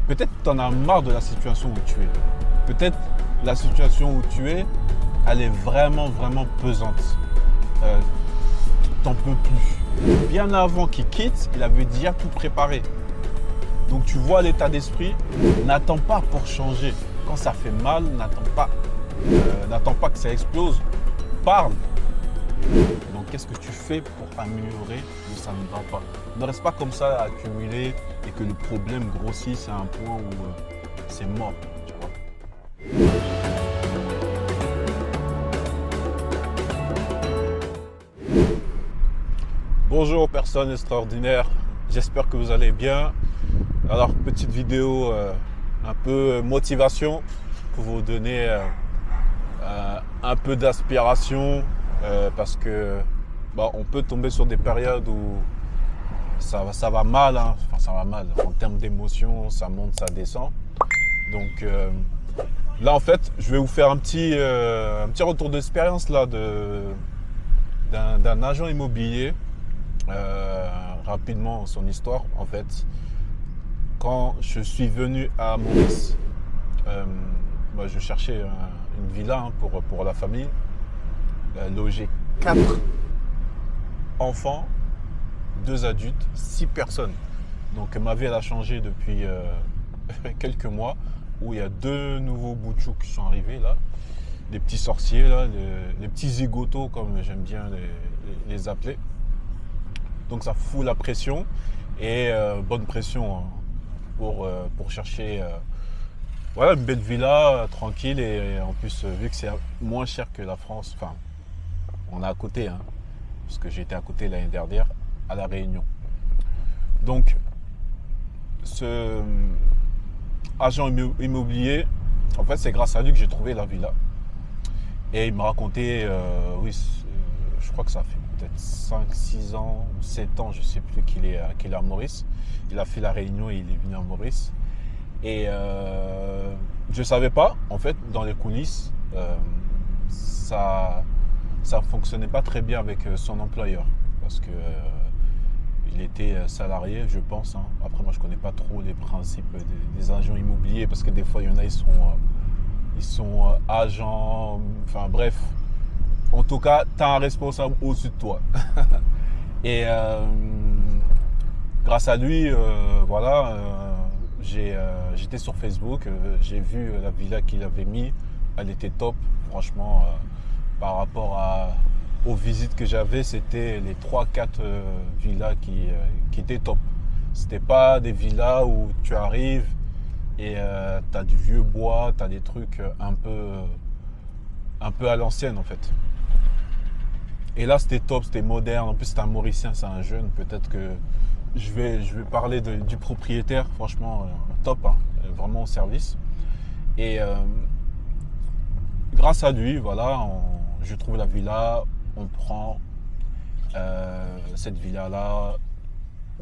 Peut-être que tu en as marre de la situation où tu es. Peut-être la situation où tu es, elle est vraiment, vraiment pesante. T'en peux plus. Bien avant qu'il quitte, il avait déjà tout préparé. Donc tu vois l'état d'esprit, n'attends pas pour changer. Quand ça fait mal, n'attends pas que ça explose. Parle. Donc qu'est-ce que tu fais pour améliorer où ça ne va pas? Ne reste pas comme ça à accumuler et que le problème grossisse à un point où c'est mort. Tu vois. Bonjour personnes extraordinaires, j'espère que vous allez bien. Alors petite vidéo un peu motivation pour vous donner un peu d'aspiration parce que on peut tomber sur des périodes où ça va mal, hein. Enfin ça va mal en termes d'émotions, ça monte, ça descend. Donc là en fait je vais vous faire un petit retour d'expérience là d'un agent immobilier. Rapidement son histoire en fait. Quand je suis venu à Maurice, je cherchais une villa pour la famille, loger 4 enfants, 2 adultes, 6 personnes. Donc ma vie elle a changé depuis quelques mois où il y a 2 nouveaux boutchous qui sont arrivés là, des petits sorciers là, les petits zigotos comme j'aime bien les appeler. Donc ça fout la pression et bonne pression hein, pour chercher une belle villa tranquille et en plus vu que c'est moins cher que la France, enfin on est à côté hein, parce que j'étais à côté l'année dernière à La Réunion. Donc ce agent immobilier, en fait c'est grâce à lui que j'ai trouvé la villa et il me racontait je crois que ça fait peut-être 5, 6 ans ou 7 ans, je ne sais plus qu'il est à Maurice. Il a fait la Réunion et il est venu à Maurice. Et je ne savais pas, en fait, dans les coulisses, ça ne fonctionnait pas très bien avec son employeur. Parce que il était salarié, je pense. Hein. Après, moi, je ne connais pas trop les principes des agents immobiliers parce que des fois, il y en a, ils sont agents, enfin bref. En tout cas, tu as un responsable au-dessus de toi. Et grâce à lui, j'étais sur Facebook, j'ai vu la villa qu'il avait mis, elle était top. Franchement, par rapport aux visites que j'avais, c'était les 3-4 villas qui étaient top. C'était pas des villas où tu arrives et tu as du vieux bois, tu as des trucs un peu à l'ancienne en fait. Et là, c'était top, c'était moderne. En plus, c'est un Mauricien, c'est un jeune. Peut-être que je vais parler du propriétaire. Franchement, top, hein, vraiment au service. Et grâce à lui, voilà, je trouve la villa. On prend cette villa-là.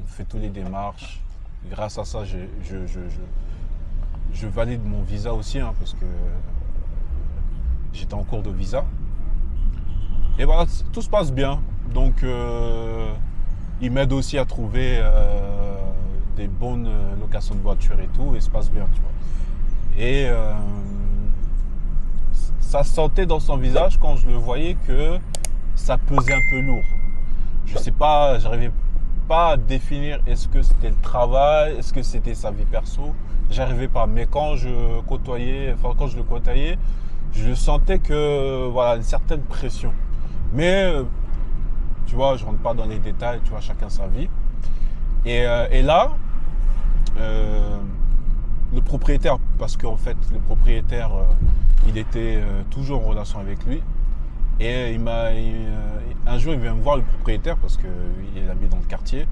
On fait toutes les démarches. Grâce à ça, je valide mon visa aussi, hein, parce que j'étais en cours de visa. Et voilà, tout se passe bien. Donc, il m'aide aussi à trouver des bonnes locations de voitures et tout. Et ça se passe bien, tu vois. Et ça se sentait dans son visage quand je le voyais que ça pesait un peu lourd. Je sais pas, j'arrivais pas à définir est-ce que c'était le travail, est-ce que c'était sa vie perso. J'arrivais pas. Mais quand je le côtoyais, je sentais que voilà, une certaine pression. Mais, tu vois, je rentre pas dans les détails, tu vois, chacun sa vie. Et là, le propriétaire, parce qu'en fait, le propriétaire, il était toujours en relation avec lui. Et un jour, il vient me voir, le propriétaire, parce qu'il habite dans le quartier.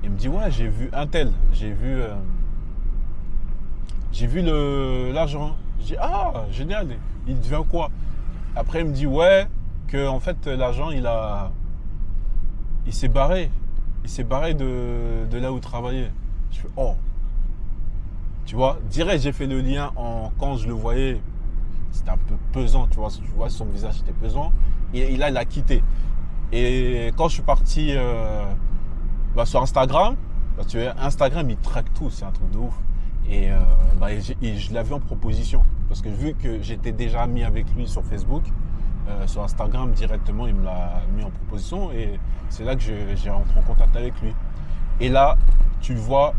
Il me dit, ouais, j'ai vu un tel, j'ai vu l'agent. Je dis, ah, génial, il devient quoi? Après, il me dit, ouais, que en fait l'agent il s'est barré de là où il travaillait. Je fais oh, tu vois, direct j'ai fait le lien quand je le voyais, c'était un peu pesant, tu vois son visage était pesant et là il a quitté. Et quand je suis parti sur Instagram, parce que Instagram il traque tout, c'est un truc de ouf. Et je l'avais en proposition. Parce que vu que j'étais déjà ami avec lui sur Facebook, sur Instagram directement, il me l'a mis en proposition. Et c'est là que j'ai rentré en contact avec lui. Et là, tu vois,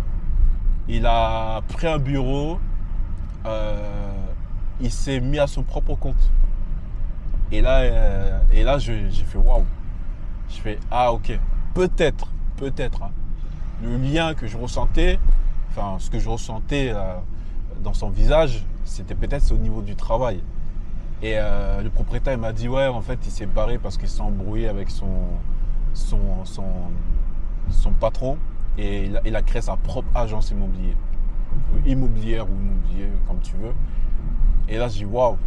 il a pris un bureau, il s'est mis à son propre compte. Et là j'ai fait waouh. Je fais ah ok, peut-être, hein, le lien que je ressentais, enfin ce que je ressentais dans son visage, c'était peut-être au niveau du travail. Et le propriétaire il m'a dit ouais, en fait il s'est barré parce qu'il s'est embrouillé avec son patron et il a créé sa propre agence immobilière, comme tu veux. Et là je dis waouh,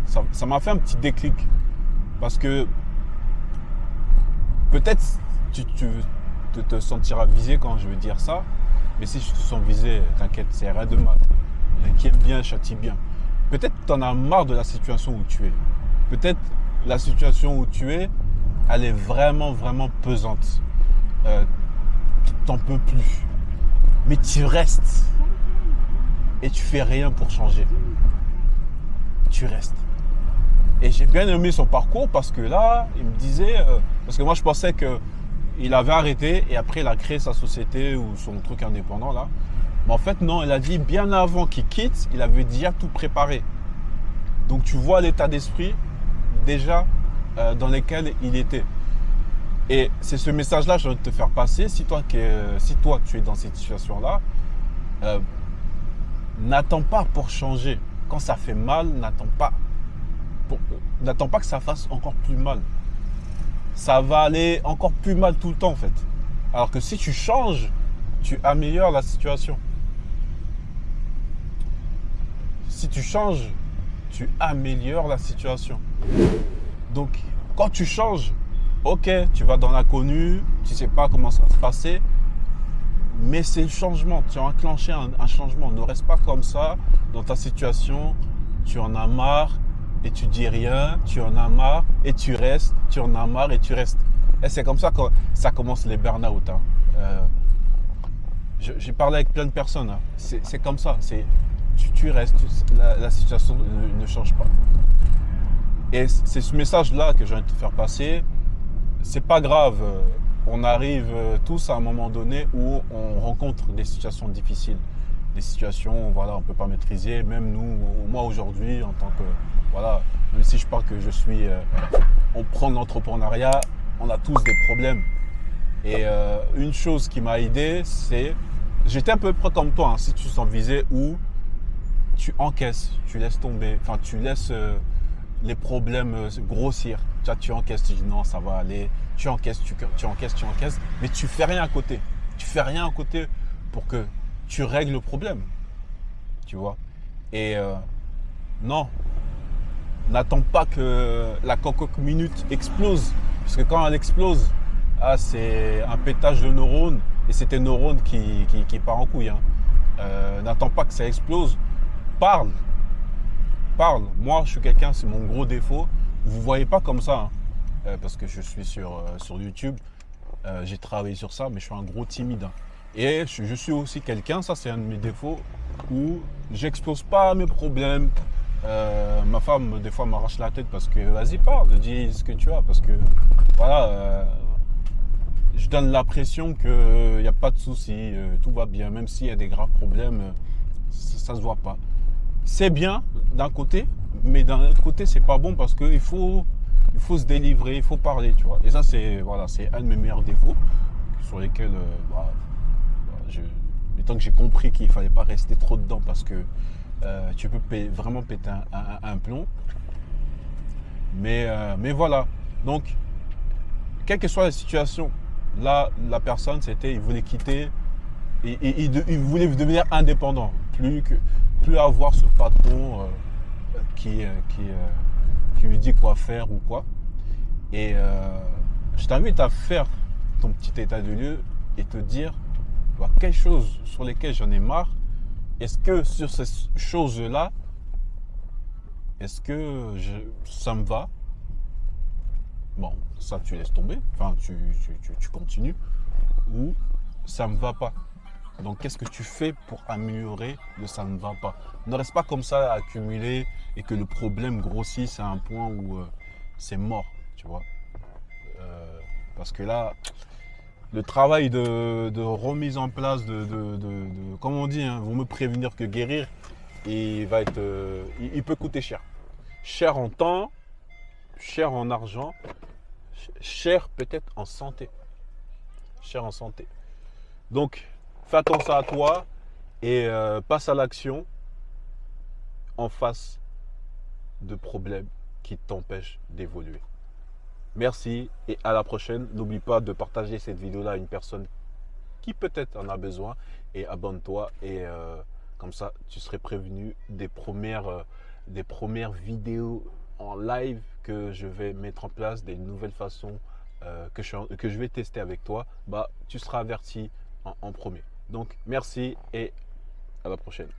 ça m'a fait un petit déclic parce que peut-être tu te sentiras visé quand je veux dire ça, mais si je te sens visé, t'inquiète, c'est rien de mal. Qui aime bien châtie bien. Peut-être que tu en as marre de la situation où tu es. Peut-être la situation où tu es, elle est vraiment, vraiment pesante. T'en peux plus. Mais tu restes. Et tu fais rien pour changer. Tu restes. Et j'ai bien aimé son parcours parce que là, il me disait... parce que moi, je pensais qu'il avait arrêté et après, il a créé sa société ou son truc indépendant là. Mais en fait, non, il a dit bien avant qu'il quitte, il avait déjà tout préparé. Donc, tu vois l'état d'esprit déjà dans lequel il était. Et c'est ce message-là que j'ai envie de te faire passer. Si toi, tu es dans cette situation-là, n'attends pas pour changer. Quand ça fait mal, n'attends pas que ça fasse encore plus mal. Ça va aller encore plus mal tout le temps en fait. Alors que si tu changes, tu améliores la situation. Si tu changes, tu améliores la situation. Donc, quand tu changes, ok, tu vas dans l'inconnu, tu ne sais pas comment ça va se passer, mais c'est le changement. Tu as enclenché un changement. Ne reste pas comme ça dans ta situation. Tu en as marre et tu dis rien. Tu en as marre et tu restes. Tu en as marre et tu restes. Et c'est comme ça que ça commence les burn-out. Hein. J'ai parlé avec plein de personnes. Hein. C'est comme ça. Tu restes. La situation ne change pas. Et c'est ce message-là que j'ai envie de te faire passer. C'est pas grave. On arrive tous à un moment donné où on rencontre des situations difficiles. Des situations, voilà, on ne peut pas maîtriser. Même nous, moi aujourd'hui, en tant que, voilà, même si je parle que on prend l'entrepreneuriat, on a tous des problèmes. Et une chose qui m'a aidé, c'est, j'étais un peu près comme toi, hein, si tu te sens visé, où tu encaisses, tu laisses tomber, enfin tu laisses les problèmes grossir. Tu encaisses, tu dis non, ça va aller. Tu encaisses, mais tu fais rien à côté. Tu fais rien à côté pour que tu règles le problème. Tu vois. Et non, n'attends pas que la cocotte minute explose. Parce que quand elle explose, c'est un pétage de neurones. Et c'est tes neurones qui part en couille. Hein. N'attends pas que ça explose. Parle. Moi, je suis quelqu'un, c'est mon gros défaut. Vous ne voyez pas comme ça, hein, parce que je suis sur YouTube. J'ai travaillé sur ça, mais je suis un gros timide. Hein. Et je suis aussi quelqu'un, ça c'est un de mes défauts, où j'expose pas mes problèmes. Ma femme, des fois, m'arrache la tête parce que vas-y, parle, dis ce que tu as. Parce que, voilà, je donne l'impression qu'il n'y a pas de souci, tout va bien. Même s'il y a des graves problèmes, ça ne se voit pas. C'est bien d'un côté, mais d'un autre côté, c'est pas bon parce qu'il faut se délivrer, il faut parler, tu vois. Et ça, c'est un de mes meilleurs défauts sur lesquels, tant que j'ai compris qu'il ne fallait pas rester trop dedans parce que tu peux vraiment péter un plomb. Mais voilà. Donc, quelle que soit la situation, là, la personne, il voulait quitter, il voulait devenir indépendant, plus avoir ce patron qui lui dit quoi faire ou quoi. Et je t'invite à faire ton petit état de lieu et te dire quelles choses sur lesquelles j'en ai marre. Est-ce que sur ces choses-là, est-ce que ça me va? Bon, ça tu laisses tomber, enfin tu continues, ou ça me va pas. Donc, qu'est-ce que tu fais pour améliorer le ça ne va pas? Ne reste pas comme ça à accumuler et que le problème grossisse à un point où c'est mort, tu vois. Euh, Parce que là, le travail de remise en place comme on dit, hein, vaut mieux prévenir que guérir, et il peut coûter cher. Cher en temps, cher en argent, cher peut-être en santé. Cher en santé. Donc, fais attention à toi et passe à l'action en face de problèmes qui t'empêchent d'évoluer. Merci et à la prochaine. N'oublie pas de partager cette vidéo-là à une personne qui peut-être en a besoin et abonne-toi et comme ça tu serais prévenu des premières vidéos en live que je vais mettre en place, des nouvelles façons que je vais tester avec toi. Bah, tu seras averti en premier. Donc merci et à la prochaine.